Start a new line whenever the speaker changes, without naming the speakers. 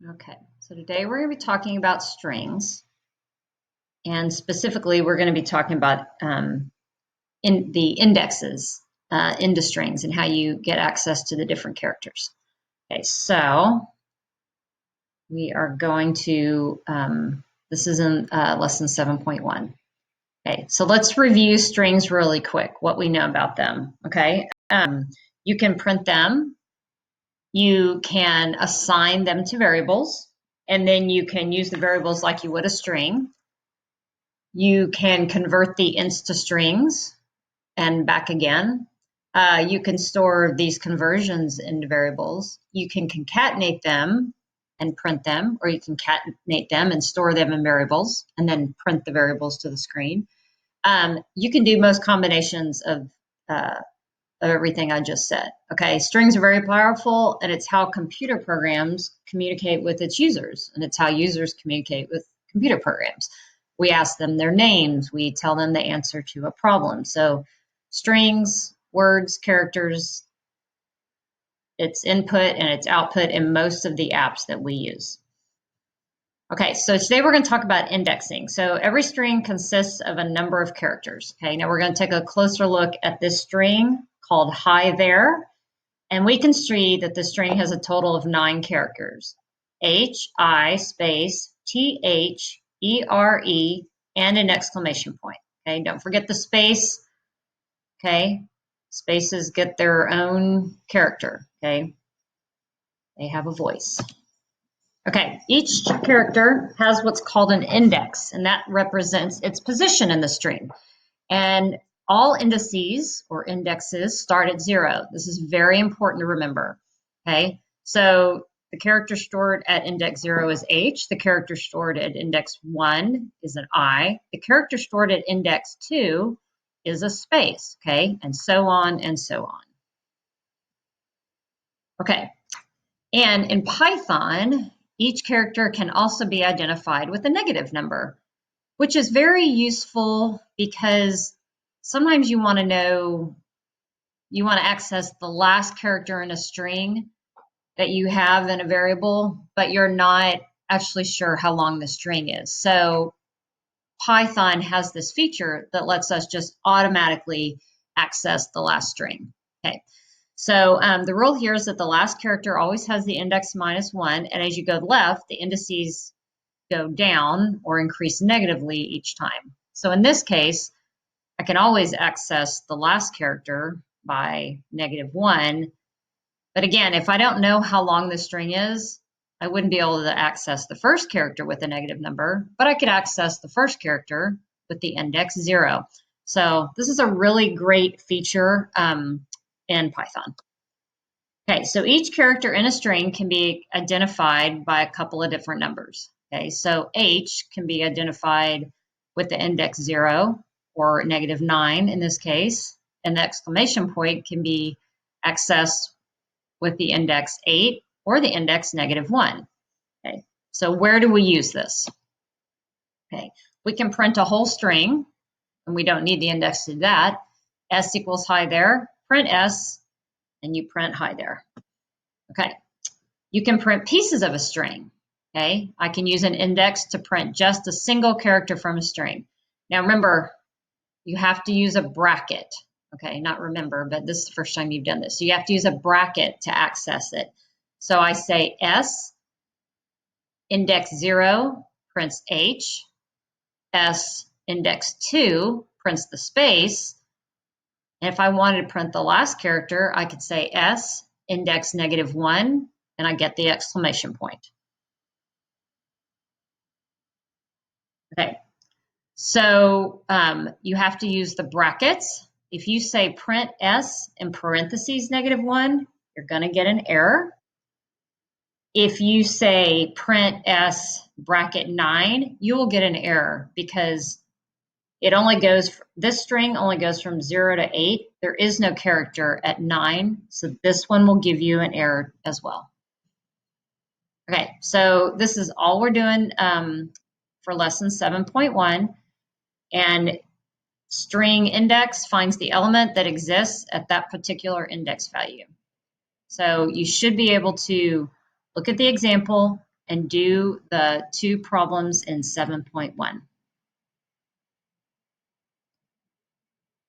Okay, so today we're going to be talking about strings, and specifically we're going to be talking about in the indexes into strings and how you get access to the different characters. Okay, so we are going to, this is in lesson 7.1. Okay, so let's review strings really quick, what we know about them, okay? You can print them, you can assign them to variables, and then you can use the variables like you would a string. You can convert the ints to strings and back again. You can store these conversions into variables. You can concatenate them and print them, or you can concatenate them and store them in variables and then print the variables to the screen. You can do most combinations of everything I just said. Okay, strings are very powerful, and it's how computer programs communicate with its users, and it's how users communicate with computer programs. We ask them their names, we tell them the answer to a problem. So strings, words, characters, it's input and it's output in most of the apps that we use. Okay, so today we're going to talk about indexing. So every string consists of a number of characters. Okay, now we're going to take a closer look at this string called hi there, and we can see that the string has a total of 9 characters. H-I space T-H-E-R-E and an exclamation point. Okay, don't forget the space. Okay, spaces get their own character. Okay, they have a voice. Okay, each character has what's called an index, and that represents its position in the string. And all indices or indexes start at 0. This is very important to remember. Okay, so the character stored at index 0 is H. The character stored at index 1 is an I. The character stored at index 2 is a space. Okay, and so on and so on. Okay, and in Python, each character can also be identified with a negative number, which is very useful because sometimes you want to know, you want to access the last character in a string that you have in a variable, but you're not actually sure how long the string is. So Python has this feature that lets us just automatically access the last string. Okay. So the rule here is that the last character always has the index -1, and as you go left, the indices go down or increase negatively each time. So in this case, I can always access the last character by -1. But again, if I don't know how long the string is, I wouldn't be able to access the first character with a negative number, but I could access the first character with the index 0. So this is a really great feature in Python. Okay, so each character in a string can be identified by a couple of different numbers. Okay, so H can be identified with the index 0 or -9 in this case, and the exclamation point can be accessed with the index 8 or the index -1. Okay, so where do we use this? Okay, we can print a whole string, and we don't need the index to do that. S equals hi there, print S, and you print hi there. Okay, you can print pieces of a string. Okay, I can use an index to print just a single character from a string. Now remember, you have to use a bracket. Okay, not remember, but this is the first time you've done this. So you have to use a bracket to access it. So I say S, index 0 prints H, S index 2 prints the space, and if I wanted to print the last character, I could say S, index -1, and I get the exclamation point. Okay, so you have to use the brackets. If you say print S in parentheses -1, you're going to get an error. If you say print S bracket 9, you will get an error because it only goes, this string only goes from 0 to 8. There is no character at 9, so this one will give you an error as well. Okay, so this is all we're doing for lesson 7.1, and string index finds the element that exists at that particular index value. So you should be able to look at the example and do the two problems in 7.1.